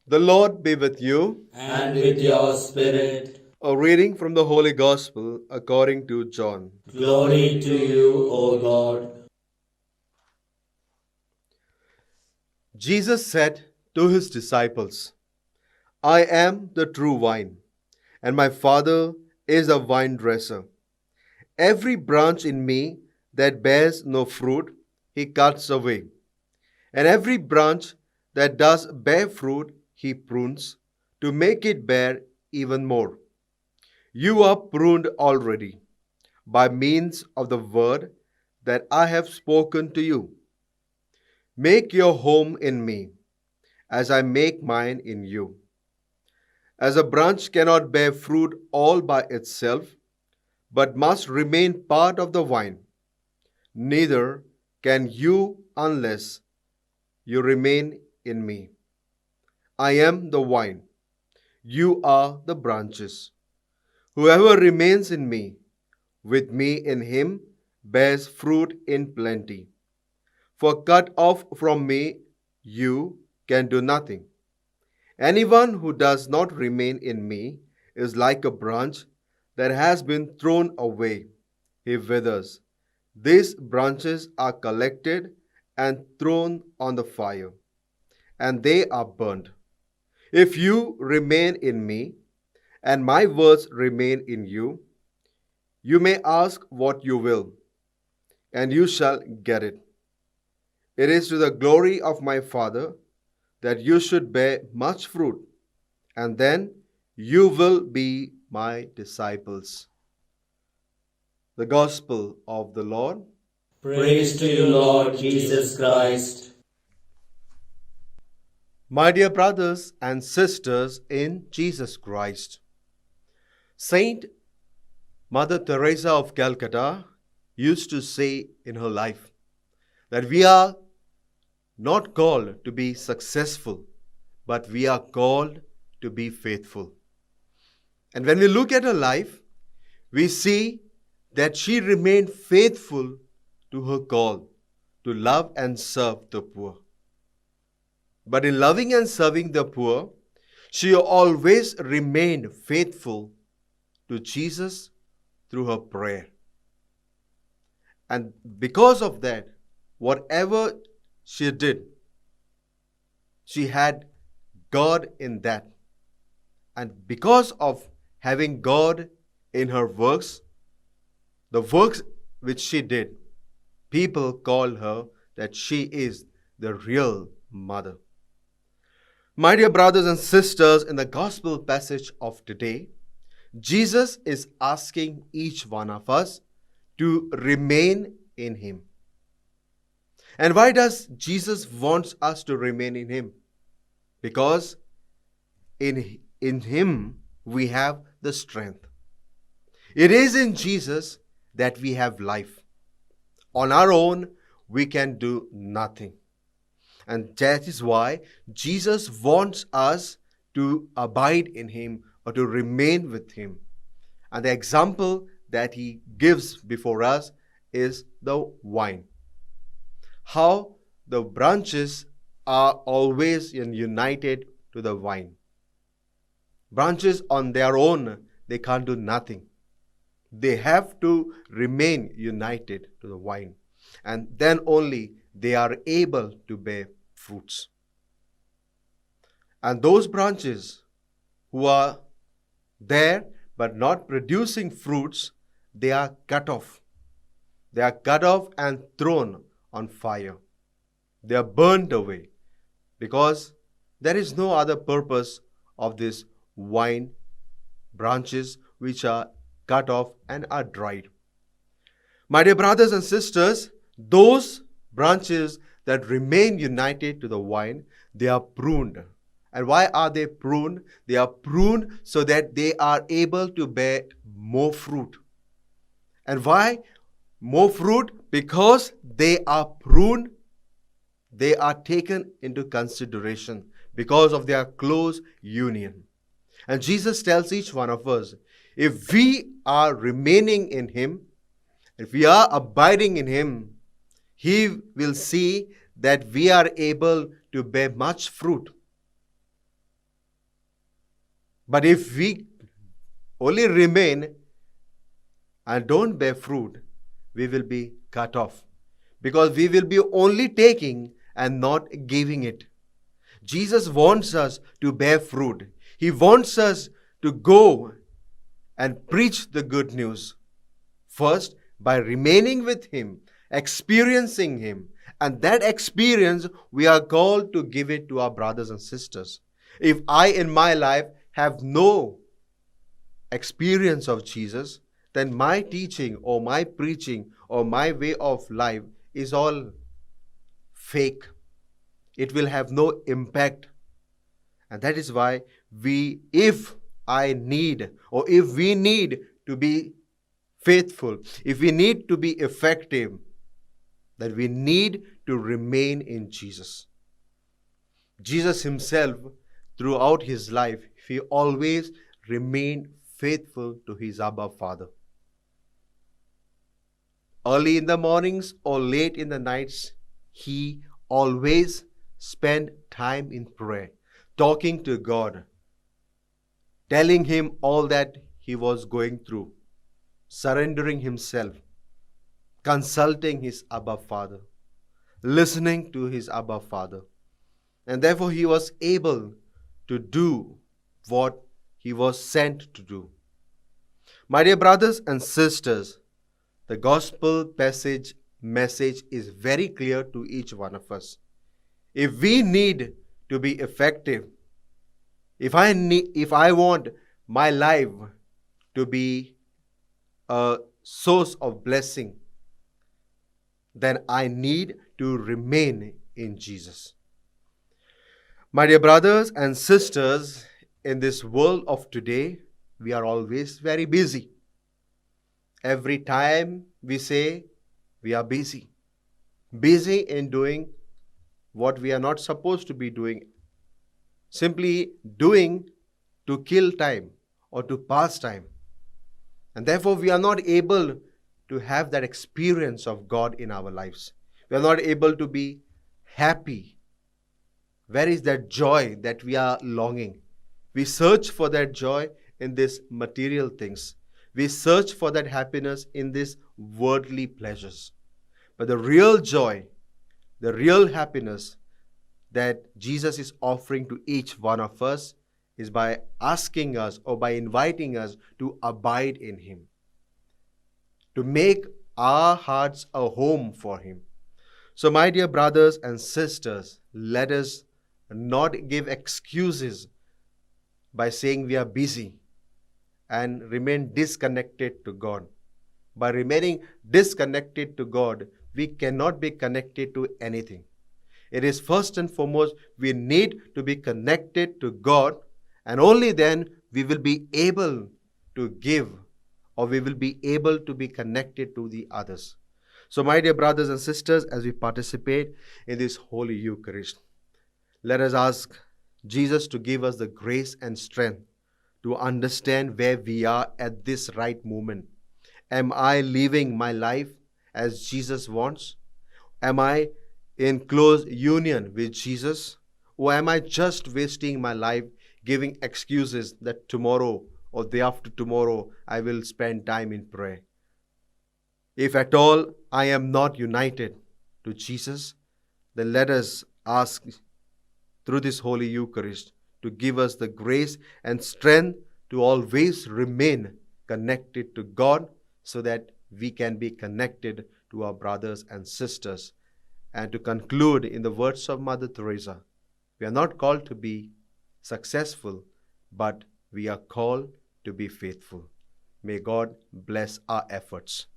The Lord be with you. And with your spirit. A reading from the Holy Gospel according to John. Glory to you, O God. Jesus said to his disciples, I am the true vine, and my Father is a vine dresser. Every branch in me that bears no fruit, he cuts away. And every branch that does bear fruit, he prunes to make it bear even more. You are pruned already by means of the word that I have spoken to you. Make your home in me, as I make mine in you. As a branch cannot bear fruit all by itself, but must remain part of the vine, neither can you unless you remain in me. I am the vine, you are the branches. Whoever remains in me, with me in him, bears fruit in plenty. For cut off from me, you can do nothing. Anyone who does not remain in me is like a branch that has been thrown away. He withers. These branches are collected and thrown on the fire, and they are burned. If you remain in me, and my words remain in you, you may ask what you will, and you shall get it. It is to the glory of my Father that you should bear much fruit, and then you will be my disciples. The Gospel of the Lord. Praise to you, Lord Jesus Christ. My dear brothers and sisters in Jesus Christ, Saint Mother Teresa of Calcutta used to say in her life that we are not called to be successful, but we are called to be faithful. And when we look at her life, we see that she remained faithful to her call to love and serve the poor. But in loving and serving the poor, she always remained faithful to Jesus through her prayer. And because of that, whatever she did, she had God in that. And because of having God in her works, the works which she did, people call her that she is the real mother. My dear brothers and sisters, in the gospel passage of today, Jesus is asking each one of us to remain in him. And why does Jesus want us to remain in him? Because in him we have the strength. It is in Jesus that we have life. On our own, we can do nothing. And that is why Jesus wants us to abide in him or to remain with him. And the example that he gives before us is the vine. How the branches are always united to the vine. Branches on their own, they can't do nothing. They have to remain united to the vine. And then only they are able to bear fruits. And those branches who are there but not producing fruits, they are cut off. They are cut off and thrown on fire. They are burned away because there is no other purpose of these vine branches which are cut off and are dried. My dear brothers and sisters, those branches that remain united to the vine, they are pruned. And why are they pruned? They are pruned so that they are able to bear more fruit. And why more fruit? Because they are pruned, they are taken into consideration because of their close union. And Jesus tells each one of us, if we are remaining in him, if we are abiding in him, he will see that we are able to bear much fruit. But if we only remain and don't bear fruit, we will be cut off, because we will be only taking and not giving it. Jesus wants us to bear fruit. He wants us to go and preach the good news. First, by remaining with Him, experiencing Him, and that experience we are called to give it to our brothers and sisters. If I in my life have no experience of Jesus, then my teaching or my preaching or my way of life is all fake. It will have no impact. And that is why if we need to be faithful, if we need to be effective, that we need to remain in Jesus. Jesus Himself, throughout His life, He always remained faithful to His Abba Father. Early in the mornings or late in the nights, He always spent time in prayer, talking to God, telling Him all that He was going through, surrendering Himself, consulting His Abba Father, listening to His Abba Father. And therefore He was able to do what He was sent to do. My dear brothers and sisters, the gospel message is very clear to each one of us. If we need to be effective, if I want my life to be a source of blessing, then I need to remain in Jesus. My dear brothers and sisters, in this world of today, we are always very busy. Every time we say we are busy in doing what we are not supposed to be doing, simply doing to kill time or to pass time. And therefore we are not able to have that experience of God in our lives. We are not able to be happy. Where is that joy that we are longing? We search for that joy in these material things. We search for that happiness in these worldly pleasures. But the real joy, the real happiness that Jesus is offering to each one of us is by asking us or by inviting us to abide in Him, to make our hearts a home for Him. So, my dear brothers and sisters, let us not give excuses by saying we are busy and remain disconnected to God. By remaining disconnected to God, we cannot be connected to anything. It is first and foremost, we need to be connected to God, and only then we will be able to give, or we will be able to be connected to the others. So, my dear brothers and sisters, as we participate in this Holy Eucharist, let us ask Jesus to give us the grace and strength to understand where we are at this right moment. Am I living my life as Jesus wants? Am I in close union with Jesus? Or am I just wasting my life giving excuses that tomorrow or day after tomorrow I will spend time in prayer? If at all I am not united to Jesus, then let us ask through this Holy Eucharist to give us the grace and strength to always remain connected to God, so that we can be connected to our brothers and sisters. And to conclude in the words of Mother Teresa, we are not called to be successful, but we are called to be faithful. May God bless our efforts.